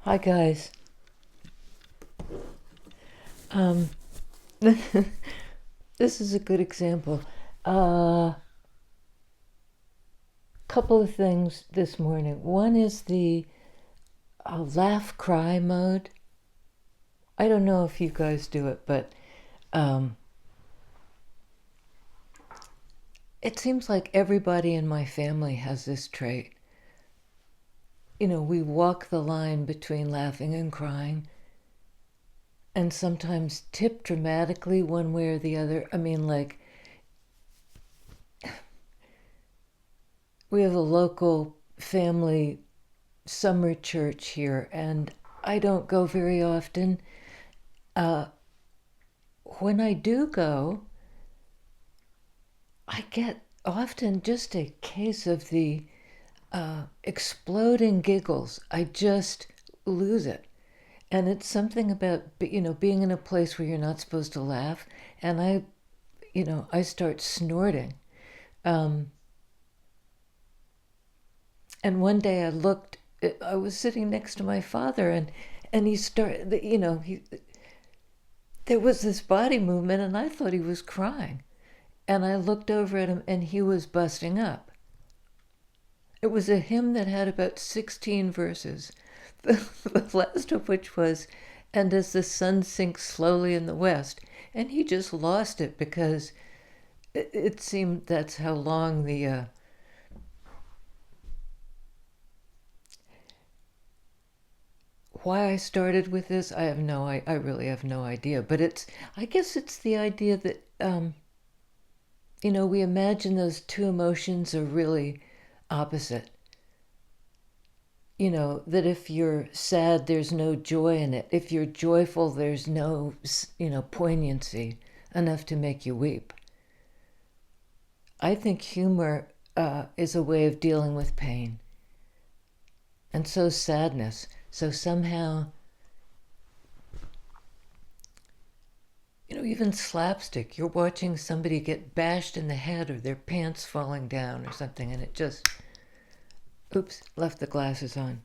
Hi guys. Um, this is a good example. Couple of things this morning. One is the laugh cry mode. I don't know if you guys do it, but it seems like everybody in my family has this trait. You know, we walk the line between laughing and crying, and sometimes tip dramatically one way or the other. I mean, like, we have a local family summer church here, and I don't go very often. Uh, when I do go, I get often just a case of the exploding giggles. I just lose it. And it's something about, being in a place where you're not supposed to laugh. And I start snorting. Um, and one day I was sitting next to my father, and he started, there was this body movement, and I thought he was crying. And I looked over at him, and he was busting up. It was a hymn that had about 16 verses, the last of which was, "And as the sun sinks slowly in the west." And he just lost it because it seemed that's how long why I started with this, I really have no idea. But I guess it's the idea that, we imagine those two emotions are really opposite. That if you're sad, there's no joy in it. If you're joyful, there's no, poignancy enough to make you weep. I think humor is a way of dealing with pain. And so sadness. So somehow, even slapstick, you're watching somebody get bashed in the head or their pants falling down or something, and it just, oops, left the glasses on.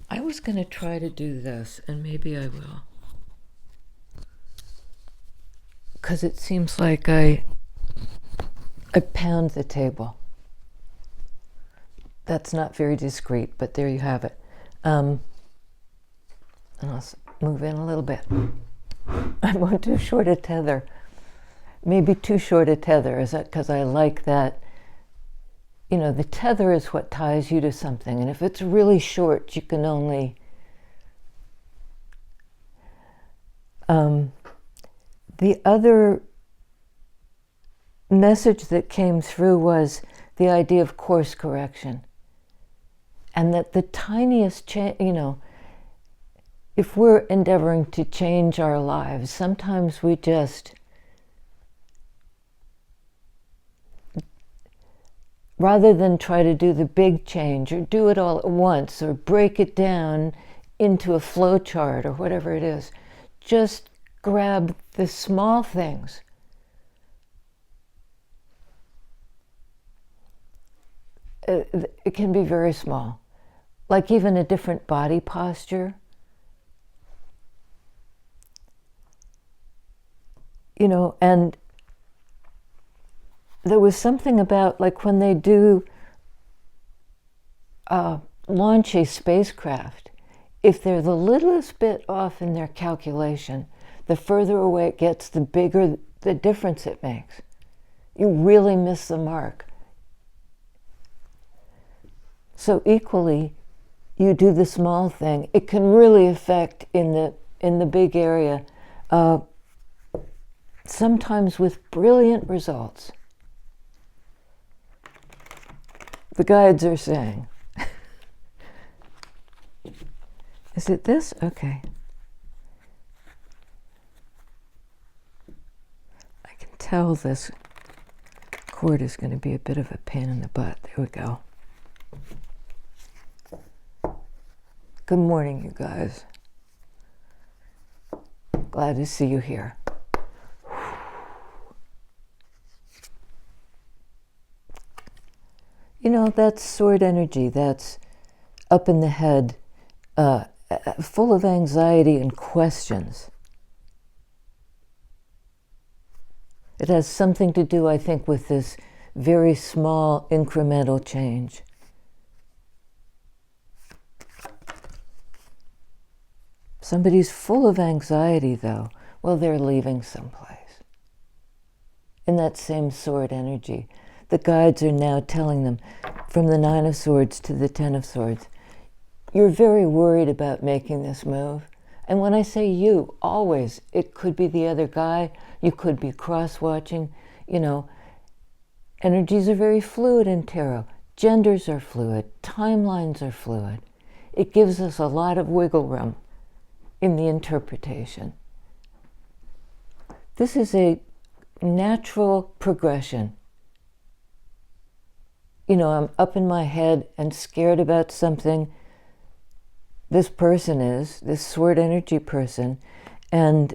I was going to try to do this, and maybe I will. Because it seems like I pound the table. That's not very discreet, but there you have it. And I'll move in a little bit. I want too short a tether. Maybe too short a tether. Is that because I like that? The tether is what ties you to something. And if it's really short, you can only... the other message that came through was the idea of course correction. And that the tiniest change, if we're endeavoring to change our lives, sometimes we just, rather than try to do the big change or do it all at once or break it down into a flow chart or whatever it is, just grab the small things. It can be very small, like even a different body posture. And there was something about, like, when they do launch a spacecraft, if they're the littlest bit off in their calculation, the further away it gets, the bigger the difference it makes. You really miss the mark. So equally, you do the small thing, it can really affect in the big area, sometimes with brilliant results. The guides are saying. Is it this? Okay. I can tell this cord is going to be a bit of a pain in the butt. There we go. Good morning, you guys. Glad to see you here. That's sword energy. That's up in the head. full of anxiety and questions. It has something to do, I think, with this very small incremental change. Somebody's full of anxiety, though. Well, they're leaving someplace. In that same sword energy, the guides are now telling them, from the Nine of Swords to the Ten of Swords, you're very worried about making this move. And when I say you, always, it could be the other guy, you could be cross-watching, energies are very fluid in tarot. Genders are fluid, timelines are fluid. It gives us a lot of wiggle room in the interpretation. This is a natural progression. I'm up in my head and scared about something. This person is, this sword energy person, and,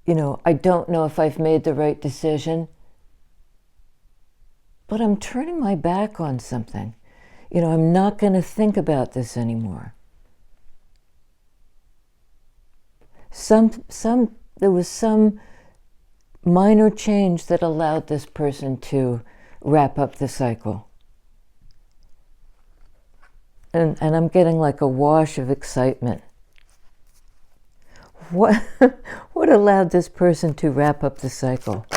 I don't know if I've made the right decision, but I'm turning my back on something. I'm not going to think about this anymore. There was some minor change that allowed this person to wrap up the cycle. And I'm getting like a wash of excitement. What allowed this person to wrap up the cycle?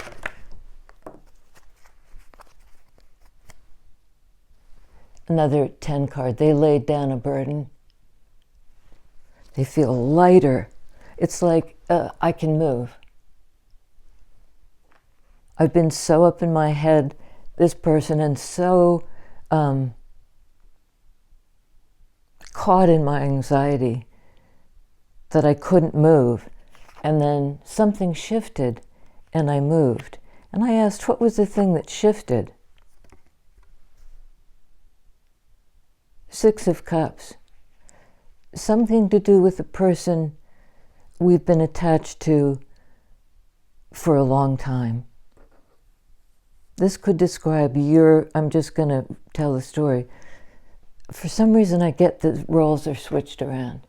Another 10 card. They laid down a burden. They feel lighter. It's like, I can move. I've been so up in my head, this person, and so caught in my anxiety that I couldn't move. And then something shifted and I moved. And I asked, what was the thing that shifted? Six of Cups. Something to do with the person we've been attached to for a long time. This could describe I'm just going to tell the story. For some reason, I get the roles are switched around.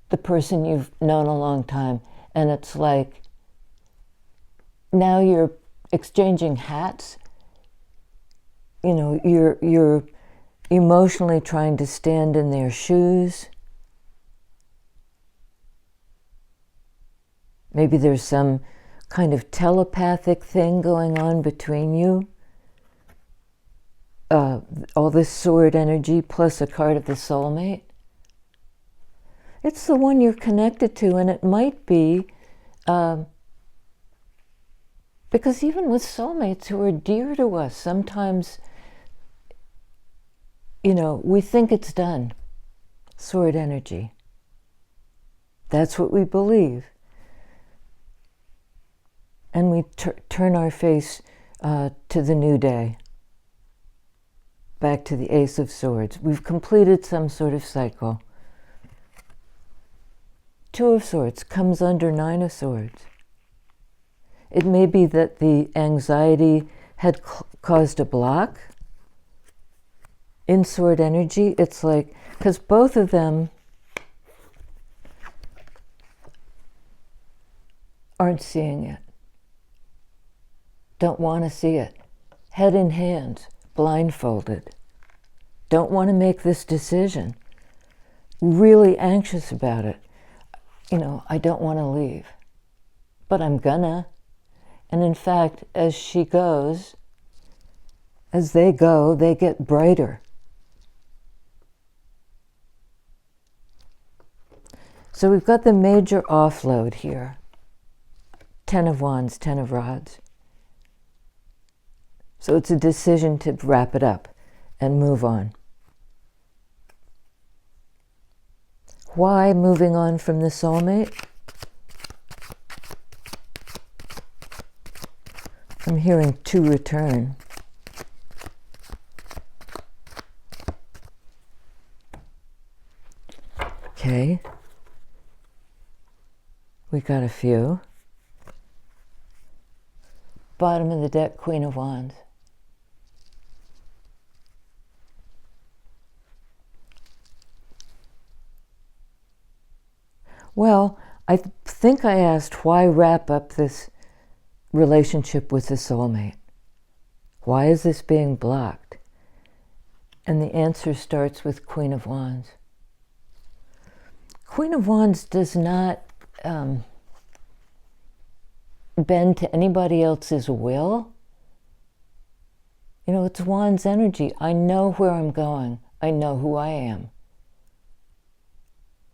The person you've known a long time, and it's like, now you're exchanging hats. You're emotionally trying to stand in their shoes. Maybe there's some kind of telepathic thing going on between you. All this sword energy plus a card of the soulmate. It's the one you're connected to, and it might be because even with soulmates who are dear to us, sometimes, we think it's done. Sword energy. That's what we believe. And we turn our face to the new day. Back to the Ace of Swords. We've completed some sort of cycle. Two of Swords comes under Nine of Swords. It may be that the anxiety had caused a block in sword energy. It's like, because both of them aren't seeing it. Don't want to see it. Head in hands, blindfolded. Don't want to make this decision. Really anxious about it. I don't want to leave. But I'm gonna. And in fact, as they go, they get brighter. So we've got the major offload here. 10 of Wands, 10 of Rods. So it's a decision to wrap it up and move on. Why moving on from the soulmate? I'm hearing to return. Okay. We got a few. Bottom of the deck, Queen of Wands. Well, I think I asked, why wrap up this relationship with the soulmate? Why is this being blocked? And the answer starts with Queen of Wands. Queen of Wands does not bend to anybody else's will. You know, it's Wands energy. I know where I'm going. I know who I am.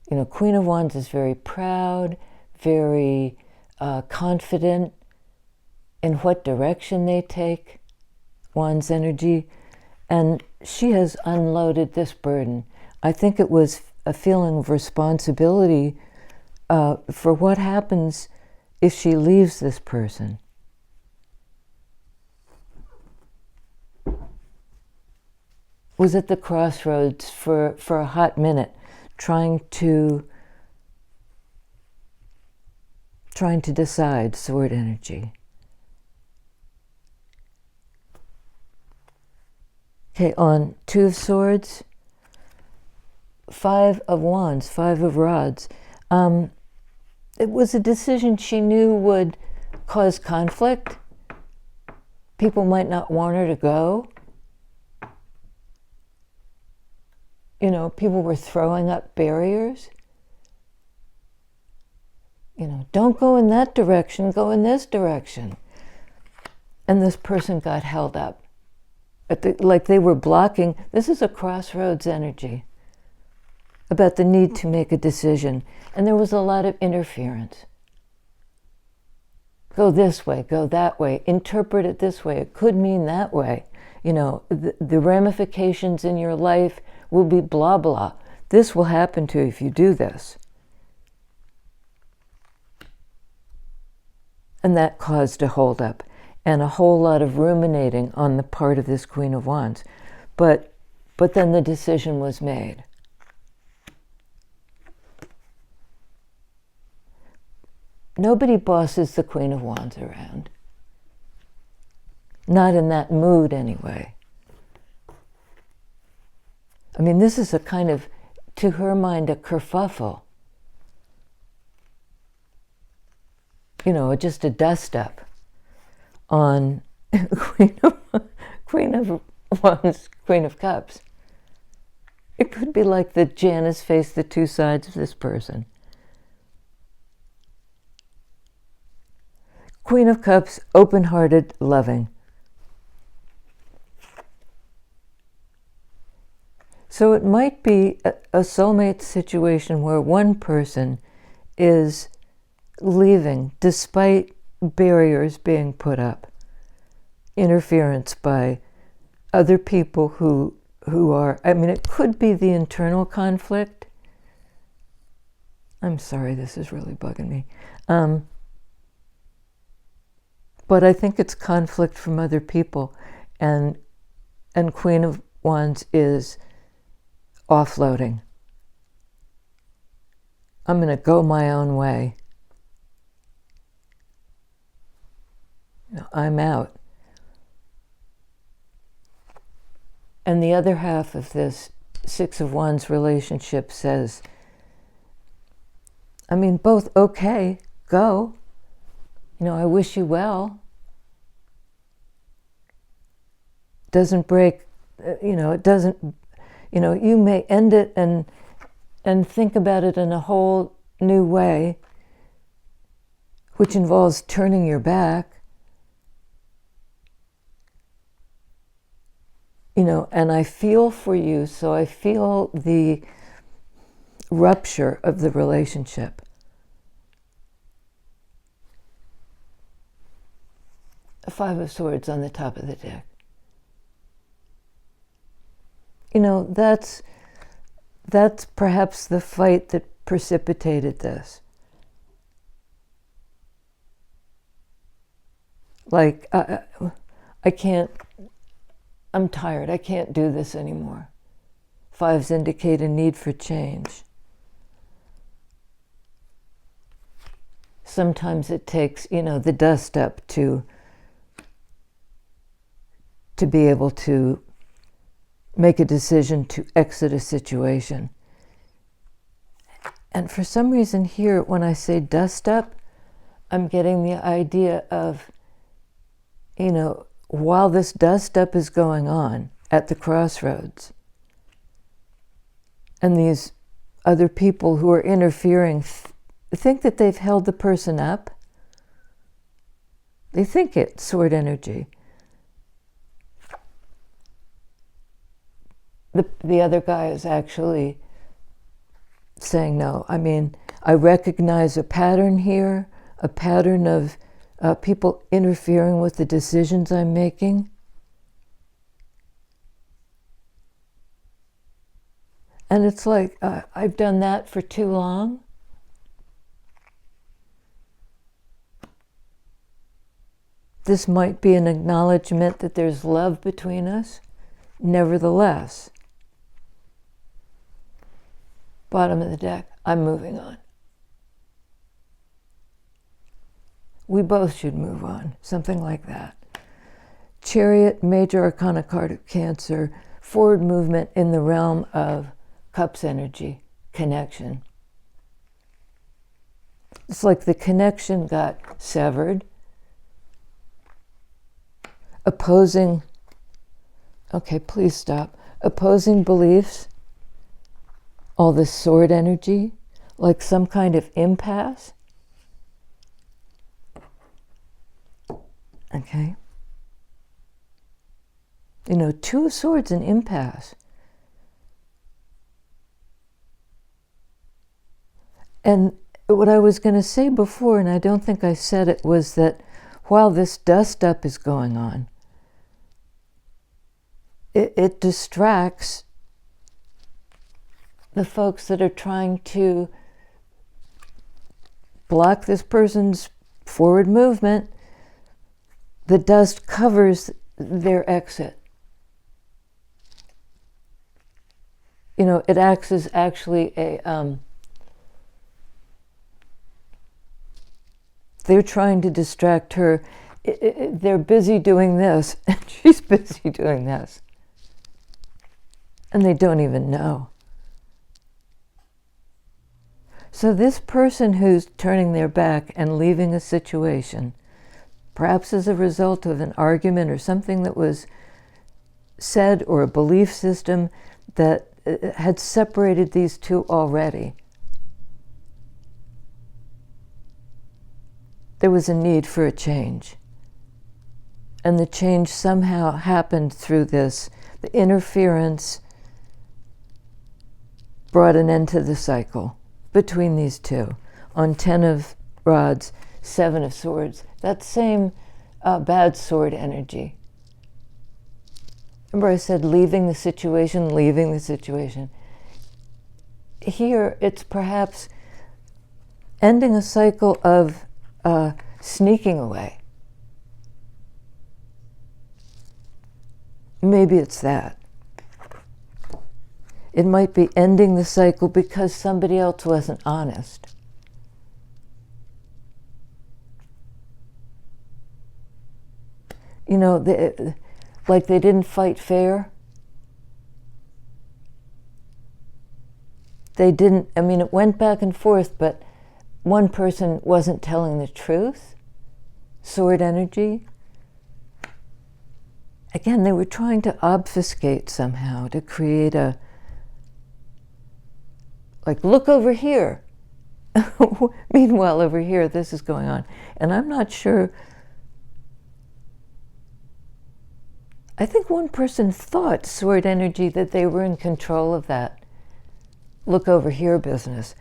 You know, Queen of Wands is very proud, very confident in what direction they take, Wands energy, and she has unloaded this burden. I think it was a feeling of responsibility for what happens if she leaves this person. Was at the crossroads for a hot minute, trying to decide, sword energy. Okay, on Two of Swords, Five of Wands, Five of Rods. It was a decision she knew would cause conflict. People might not want her to go. You know, people were throwing up barriers. You know, don't go in that direction, go in this direction. And this person got held up. Like they were blocking. This is a crossroads energy about the need to make a decision. And there was a lot of interference. Go this way, go that way, interpret it this way. It could mean that way. You know, the ramifications in your life will be blah, blah. This will happen to you if you do this. And that caused a holdup and a whole lot of ruminating on the part of this Queen of Wands. But then the decision was made. Nobody bosses the Queen of Wands around. Not in that mood, anyway. I mean, this is a kind of, to her mind, a kerfuffle. You know, just a dust-up on Queen of Wands, Queen of Cups. It could be like that Janus faced the two sides of this person. Queen of Cups, open-hearted, loving. So it might be a soulmate situation where one person is leaving despite barriers being put up, interference by other people who are, I mean, it could be the internal conflict. I'm sorry, this is really bugging me. But I think it's conflict from other people, and Queen of Wands is offloading. I'm going to go my own way. You know, I'm out. And the other half of this Six of Wands relationship says, I mean, both okay, go. You know, I wish you well. Doesn't break, you know, it doesn't, you know, you may end it and think about it in a whole new way, which involves turning your back. You know, and I feel for you, so I feel the rupture of the relationship. A Five of Swords on the top of the deck. You know, that's perhaps the fight that precipitated this. Like, I can't, I'm tired, I can't do this anymore. Fives indicate a need for change. Sometimes it takes, you know, the dust up to be able to make a decision to exit a situation. And for some reason here, when I say dust up, I'm getting the idea of, while this dust up is going on at the crossroads, and these other people who are interfering think that they've held the person up. They think it's sword energy. The other guy is actually saying, no, I recognize a pattern here, a pattern of people interfering with the decisions I'm making. And it's like, I've done that for too long. This might be an acknowledgement that there's love between us. Nevertheless, bottom of the deck, I'm moving on. We both should move on, something like that. Chariot, major arcana card of Cancer, forward movement in the realm of Cups energy, connection. It's like the connection got severed. Opposing, okay, please stop. Opposing beliefs, all this sword energy, like some kind of impasse. Okay. Two of Swords, an impasse. And what I was going to say before, and I don't think I said it, was that while this dust up is going on, it distracts the folks that are trying to block this person's forward movement. The dust covers their exit. It acts as actually they're trying to distract her. They're busy doing this, and she's busy doing this. And they don't even know. So this person who's turning their back and leaving a situation, perhaps as a result of an argument or something that was said, or a belief system that had separated these two already, there was a need for a change. And the change somehow happened through this. The interference brought an end to the cycle between these two. On 10 of Rods, 7 of Swords, that same bad sword energy. Remember I said leaving the situation. Here it's perhaps ending a cycle of sneaking away. Maybe it's that. It might be ending the cycle because somebody else wasn't honest. Like they didn't fight fair. They didn't, it went back and forth, but one person wasn't telling the truth. Sword energy. Again, they were trying to obfuscate somehow, to create look over here. Meanwhile, over here, this is going on. And I'm not sure. I think one person thought, sword energy, that they were in control of that look over here business,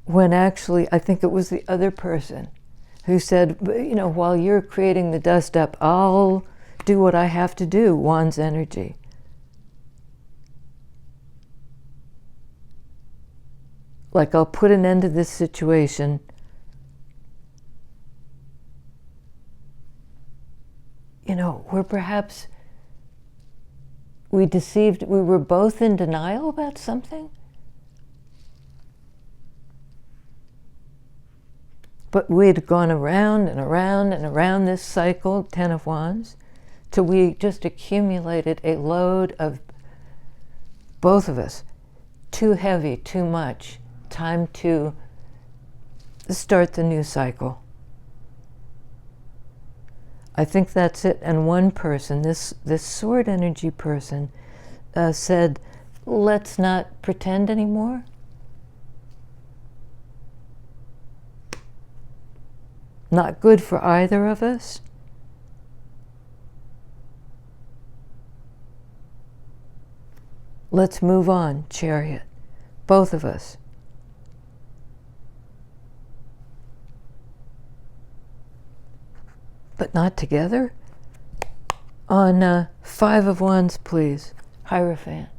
when actually I think it was the other person who said, while you're creating the dust up, I'll do what I have to do, Wands energy. Like, I'll put an end to this situation. Where perhaps we were both in denial about something. But we had gone around and around and around this cycle, 10 of Wands, till we just accumulated a load of, both of us, too heavy, too much, time to start the new cycle. I think that's it. And one person, this sword energy person, said, let's not pretend anymore. Not good for either of us. Let's move on, Chariot. Both of us. But not together? On 5 of Wands, please. Hierophant.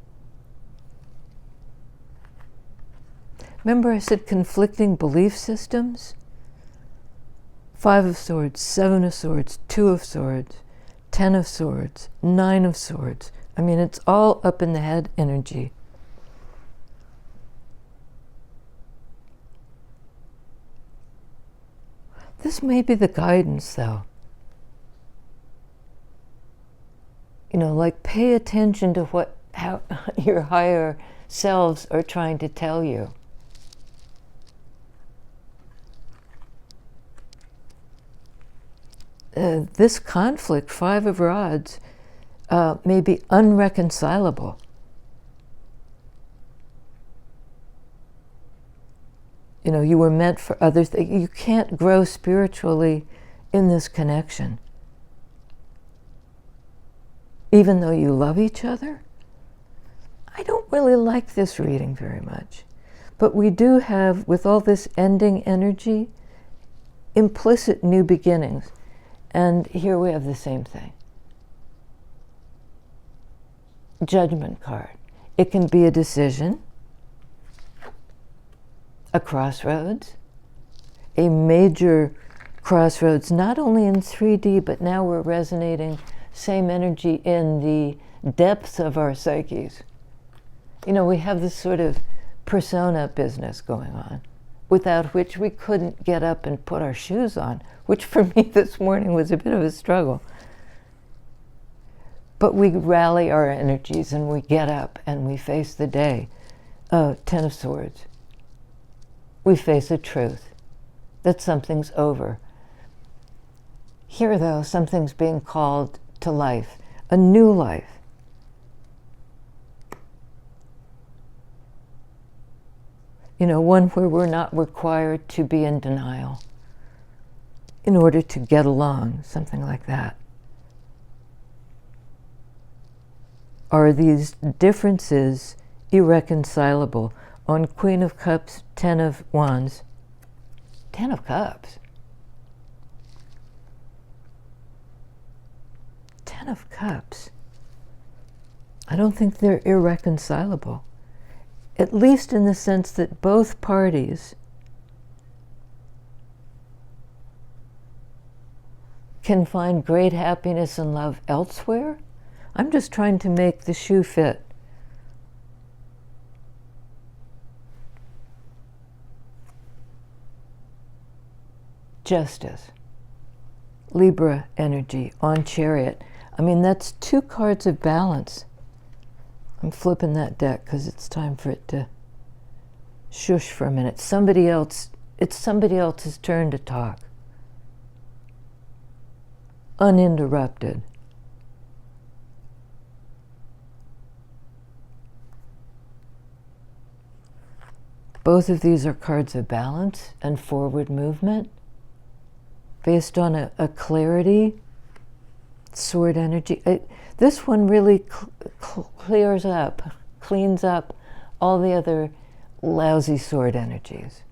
Remember I said conflicting belief systems? 5 of Swords, 7 of Swords, 2 of Swords, 10 of Swords, 9 of Swords. I mean, it's all up in the head energy. This may be the guidance, though. You know, like pay attention to how your higher selves are trying to tell you. This conflict, 5 of Rods, may be unreconcilable. You know, you were meant for other things. You can't grow spiritually in this connection. Even though you love each other? I don't really like this reading very much. But we do have, with all this ending energy, implicit new beginnings. And here we have the same thing. Judgment card. It can be a decision, a crossroads, a major crossroads, not only in 3D, but now we're resonating same energy in the depths of our psyches. You know, we have this sort of persona business going on, without which we couldn't get up and put our shoes on, which for me this morning was a bit of a struggle. But we rally our energies and we get up and we face the day. 10 of Swords. We face a truth that something's over. Here, though, something's being called to life, a new life. You know, one where we're not required to be in denial in order to get along, something like that. Are these differences irreconcilable? On Queen of Cups, 10 of Wands. 10 of Cups. 10 of Cups. I don't think they're irreconcilable. At least in the sense that both parties can find great happiness and love elsewhere. I'm just trying to make the shoe fit. Justice. Libra energy on Chariot. I mean, that's 2 cards of balance. I'm flipping that deck because it's time for it to shush for a minute. It's somebody else's turn to talk. Uninterrupted. Both of these are cards of balance and forward movement based on a clarity, sword energy. This one really clears up, cleans up all the other lousy sword energies.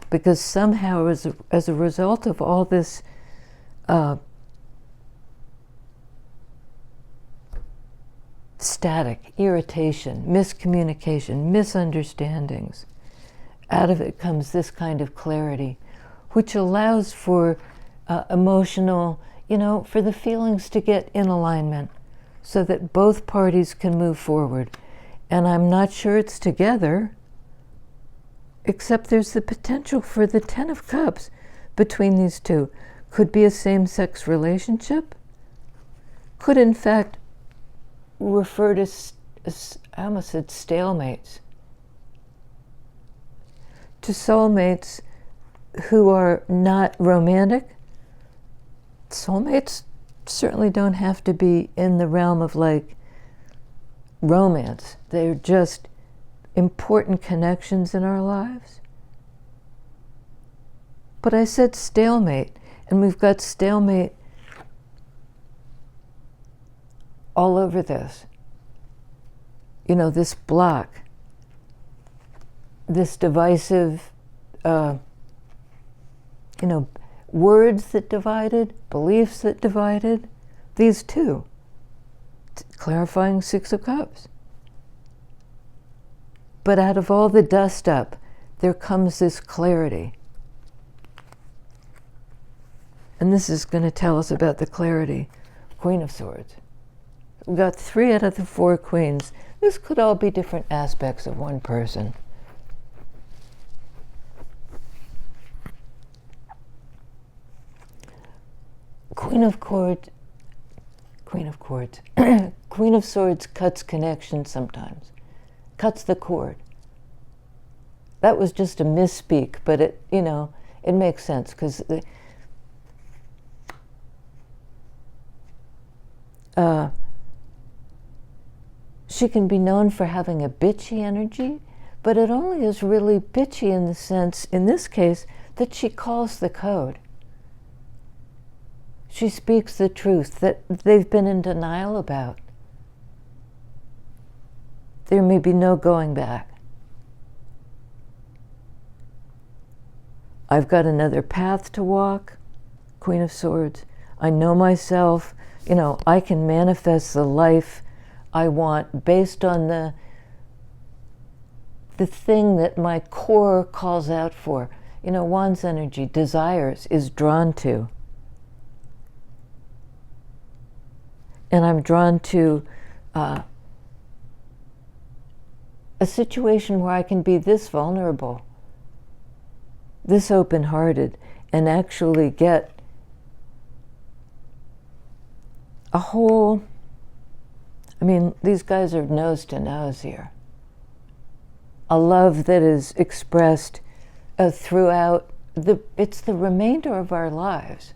Because somehow, as a result of all this static, irritation, miscommunication, misunderstandings, out of it comes this kind of clarity, which allows for emotional, for the feelings to get in alignment so that both parties can move forward. And I'm not sure it's together, except there's the potential for the 10 of Cups between these two. Could be a same-sex relationship. Could, in fact, refer to, I almost said stalemates. to soulmates who are not romantic. Soulmates certainly don't have to be in the realm of like romance. They're just important connections in our lives. But I said stalemate, and we've got stalemate all over this. You know, this block, this divisive, words that divided, beliefs that divided, these two. Clarifying Six of Cups. But out of all the dust up, there comes this clarity. And this is going to tell us about the clarity. Queen of Swords. We've got 3 out of the 4 queens. This could all be different aspects of one person. Queen of Swords cuts connection sometimes. Cuts the cord. That was just a misspeak, but it makes sense because she can be known for having a bitchy energy, but it only is really bitchy in the sense, in this case, that she calls the code. She speaks the truth that they've been in denial about. There may be no going back. I've got another path to walk, Queen of Swords. I know myself. I can manifest the life I want based on the thing that my core calls out for. Wands energy, desires, is drawn to. And I'm drawn to a situation where I can be this vulnerable, this open-hearted, and actually get a whole, these guys are nose to nose here. A love that is expressed throughout it's the remainder of our lives,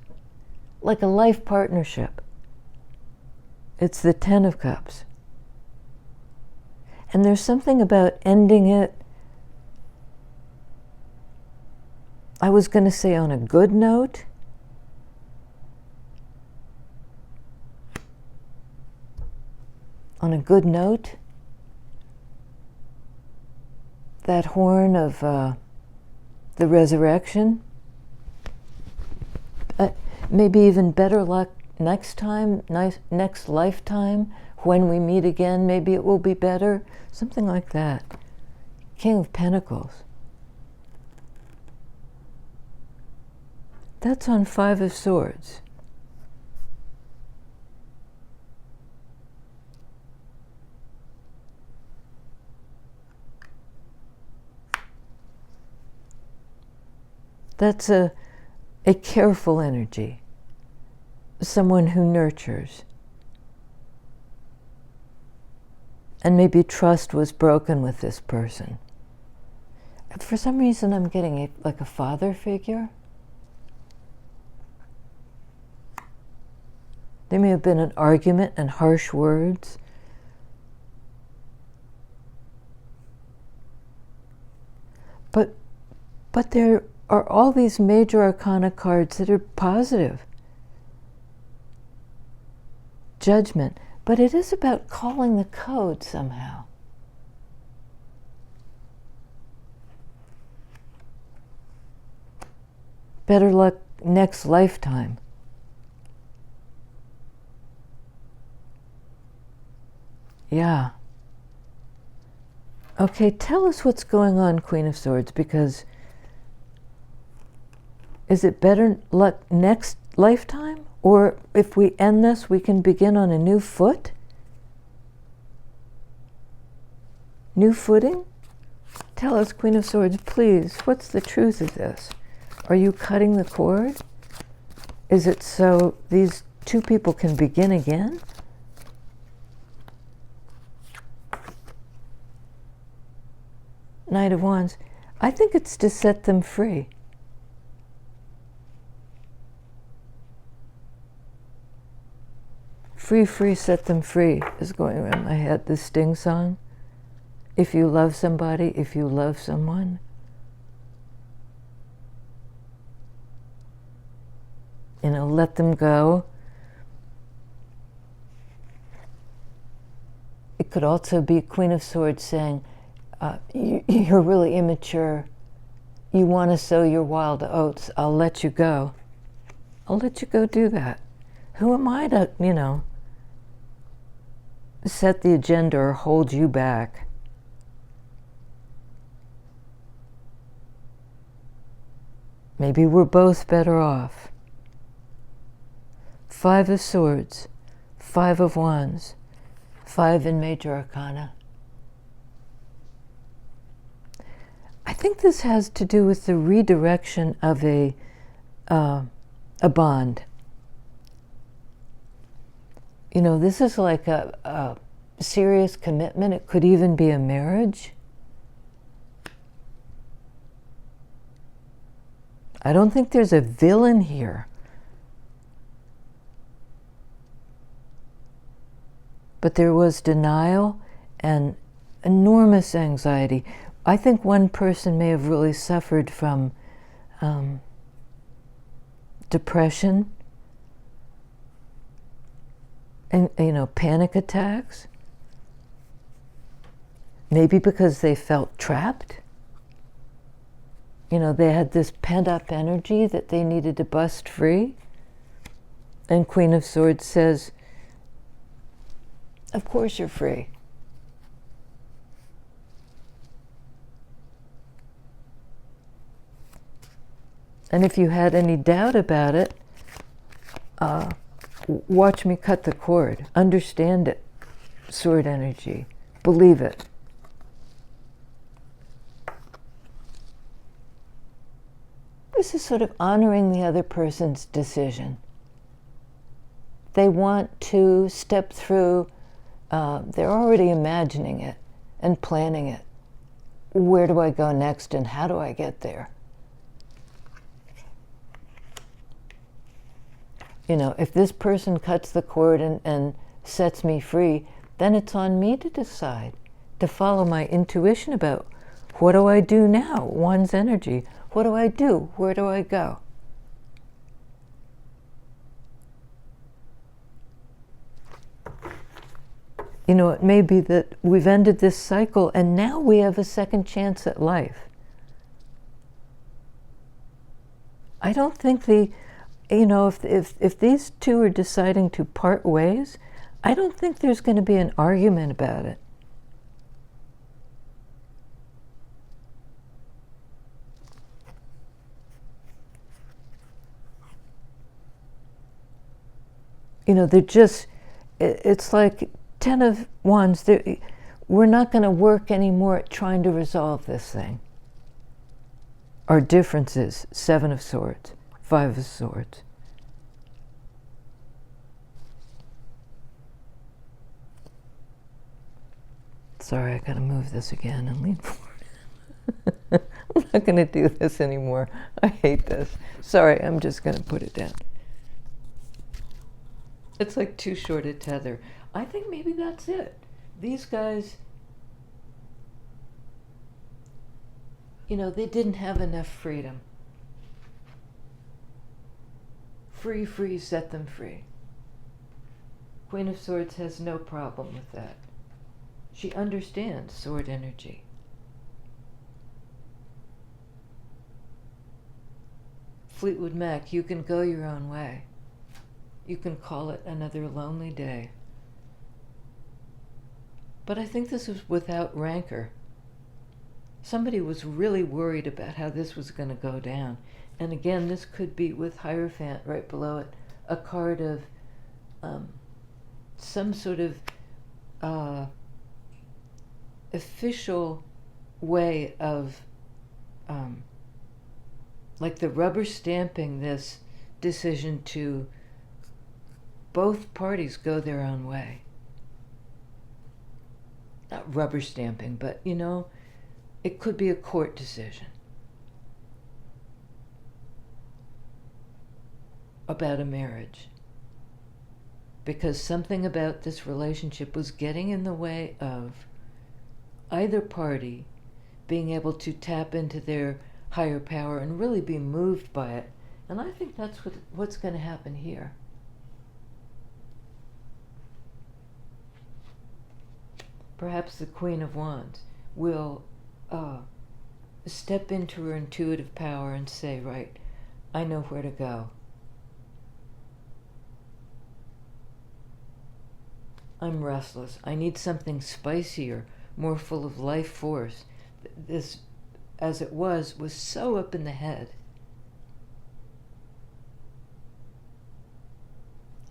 like a life partnership. It's the 10 of Cups. And there's something about ending it, I was going to say on a good note. On a good note. That horn of the resurrection. Maybe even better luck next time, next lifetime, when we meet again, maybe it will be better. Something like that. King of Pentacles. That's on 5 of Swords. That's a careful energy. Someone who nurtures. And maybe trust was broken with this person. For some reason, I'm getting like a father figure. There may have been an argument and harsh words. But there are all these major arcana cards that are positive. Judgment. But it is about calling the code somehow. Better luck next lifetime. Yeah. Okay, tell us what's going on, Queen of Swords, because is it better luck next lifetime? Or if we end this, we can begin on a new foot? New footing? Tell us, Queen of Swords, please, what's the truth of this? Are you cutting the cord? Is it so these two people can begin again? Knight of Wands. I think it's to set them free. Free, free, set them free is going around my head, the Sting song. If you love somebody, if you love someone, let them go. It could also be Queen of Swords saying, you're really immature. You want to sow your wild oats. I'll let you go. I'll let you go do that. Who am I to, set the agenda or hold you back? Maybe we're both better off. 5 of Swords, 5 of Wands, 5 in Major Arcana. I think this has to do with the redirection of a bond. This is like a serious commitment. It could even be a marriage. I don't think there's a villain here. But there was denial and enormous anxiety. I think one person may have really suffered from depression and, panic attacks. Maybe because they felt trapped. They had this pent-up energy that they needed to bust free. And Queen of Swords says, of course you're free. And if you had any doubt about it, watch me cut the cord. Understand it. Sword energy. Believe it. This is sort of honoring the other person's decision. They want to step through, they're already imagining it and planning it. Where do I go next and how do I get there? If this person cuts the cord and sets me free, then it's on me to decide, to follow my intuition about what do I do now? One's energy. What do I do? Where do I go? It may be that we've ended this cycle and now we have a second chance at life. I don't think if these two are deciding to part ways, I don't think there's going to be an argument about it. It's like 10 of Wands. We're not going to work anymore at trying to resolve this thing. Our differences, 7 of Swords, 5 of Swords. Sorry, I gotta move this again and lean forward. I'm not gonna do this anymore. I hate this. Sorry, I'm just gonna put it down. It's like too short a tether. I think maybe that's it. These guys, they didn't have enough freedom. Free, free, set them free. Queen of Swords has no problem with that. She understands sword energy. Fleetwood Mac, you can go your own way. You can call it another lonely day. But I think this was without rancor. Somebody was really worried about how this was going to go down. And again, this could be with Hierophant right below it, a card of some sort of official way of like the rubber stamping this decision to both parties go their own way. Not rubber stamping, but it could be a court decision. about a marriage, because something about this relationship was getting in the way of either party being able to tap into their higher power and really be moved by it. And I think that's what's going to happen here. Perhaps the Queen of Wands will step into her intuitive power and say, right, I know where to go. I'm restless. I need something spicier, more full of life force. This, as it was so up in the head.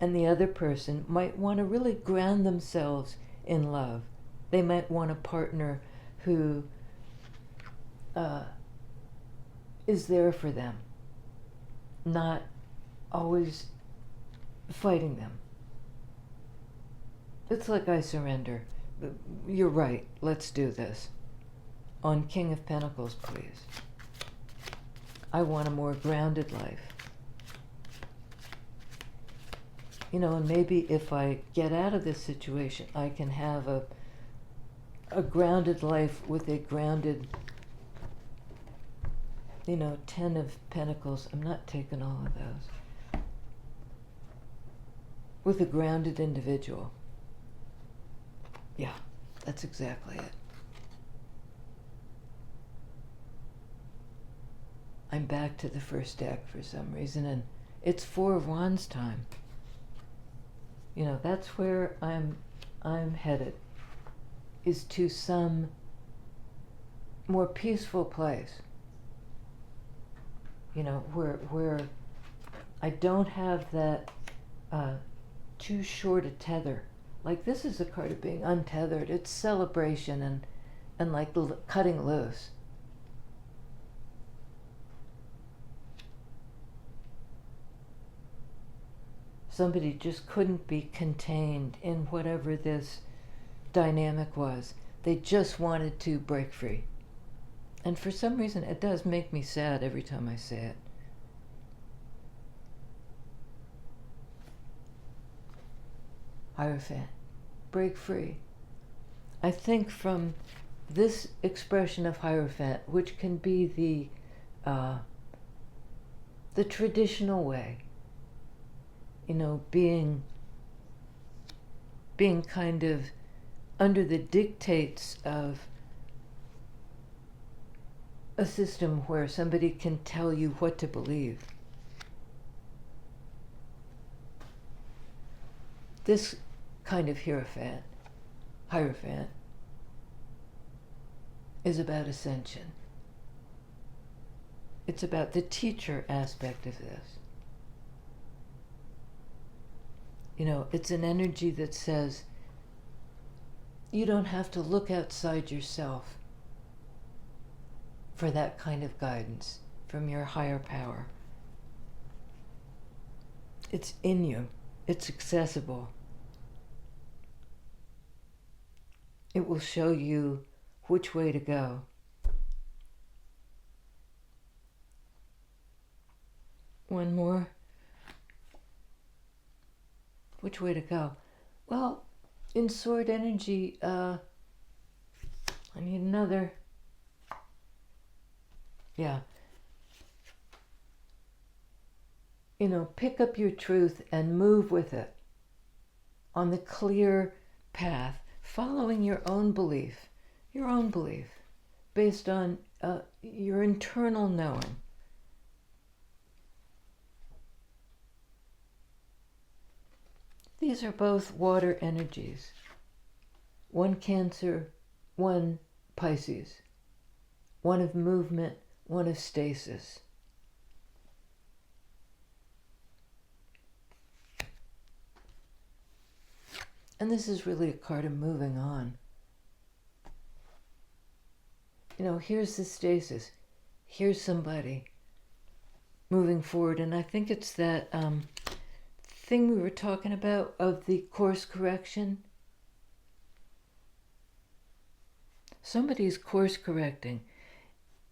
And the other person might want to really ground themselves in love. They might want a partner who is there for them, not always fighting them. It's like, I surrender. You're right, let's do this. On King of Pentacles, please. I want a more grounded life. You know, and maybe if I get out of this situation, I can have a grounded life with a grounded, you know, 10 of Pentacles. I'm not taking all of those. With a grounded individual. Yeah, that's exactly it. I'm back to the first deck for some reason, and it's Four of Wands time. You know, that's where I'm headed, is to some more peaceful place. You know, where I don't have that too short a tether. Like, this is a card of being untethered. It's celebration and like cutting loose. Somebody just couldn't be contained in whatever this dynamic was. They just wanted to break free. And for some reason, it does make me sad every time I say it. Hierophant, break free. I think from this expression of Hierophant, which can be the traditional way, you know, being kind of under the dictates of a system where somebody can tell you what to believe. This kind of Hierophant is about ascension. It's about the teacher aspect of this. You know, it's an energy that says you don't have to look outside yourself for that kind of guidance from your higher power. It's in you. It's accessible. It will show you which way to go. One more. Which way to go? Well, in sword energy, I need another. Yeah. You know, pick up your truth and move with it on the clear path, following your own belief, based on your internal knowing. These are both water energies. One Cancer, one Pisces. One of movement, one of stasis. And this is really a card of moving on. You know, here's the stasis. Here's somebody moving forward. And I think it's that thing we were talking about of the course correction. Somebody's course correcting,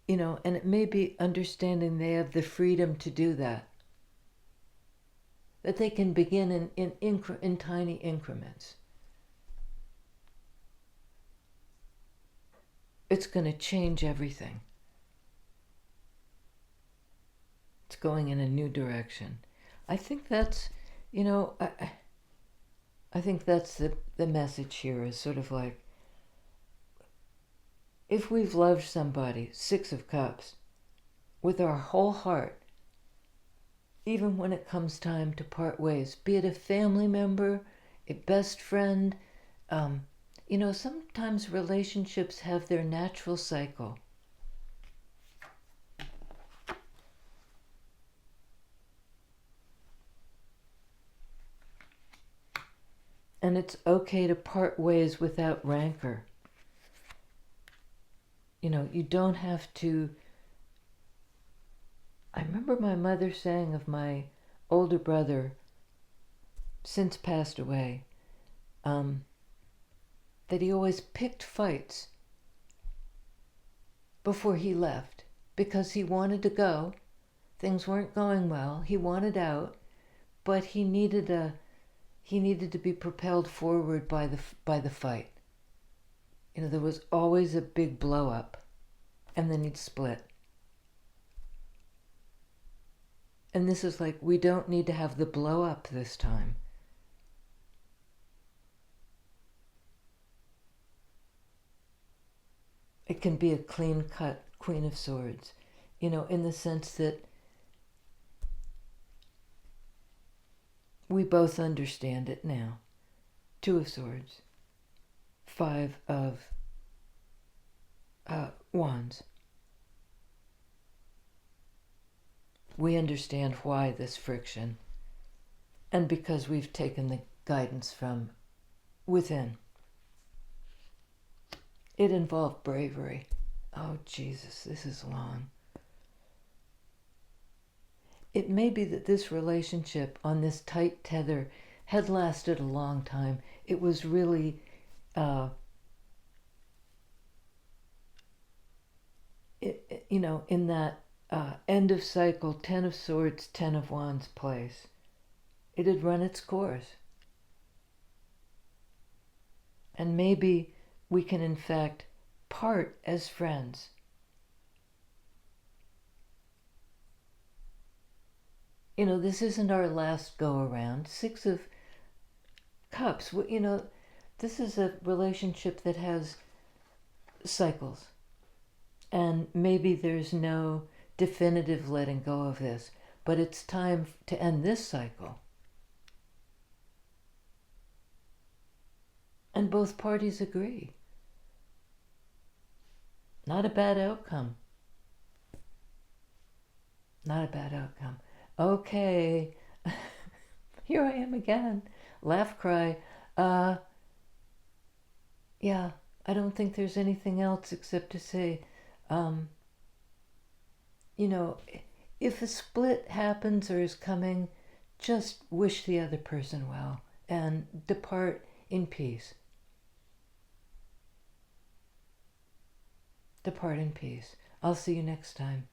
you know, and it may be understanding they have the freedom to do that. that they can begin in tiny increments. It's going to change everything. It's going in a new direction. I think that's, I think that's the message here is sort of like, if we've loved somebody, Six of Cups, with our whole heart, even when it comes time to part ways, be it a family member, a best friend, sometimes relationships have their natural cycle. And it's okay to part ways without rancor. You don't have to. I remember my mother saying of my older brother, since passed away, that he always picked fights before he left because he wanted to go. Things weren't going well. He wanted out, but he needed to be propelled forward by the fight. There was always a big blow up, and then he'd split. And this is like, we don't need to have the blow up this time. It can be a clean cut Queen of Swords, in the sense that we both understand it now. Two of Swords, Five of Wands. We understand why this friction, and because we've taken the guidance from within. It involved bravery. Oh, Jesus, this is long. It may be that this relationship on this tight tether had lasted a long time. It was really, in that end of cycle, 10 of Swords, 10 of Wands place. It had run its course. And maybe we can, in fact, part as friends. This isn't our last go around. Six of Cups, this is a relationship that has cycles. And maybe there's no definitive letting go of this, but it's time to end this cycle. And both parties agree. Not a bad outcome. Not a bad outcome. Okay. Here I am again. Laugh, cry. Yeah, I don't think there's anything else except to say, if a split happens or is coming, just wish the other person well and depart in peace. Depart in peace. I'll see you next time.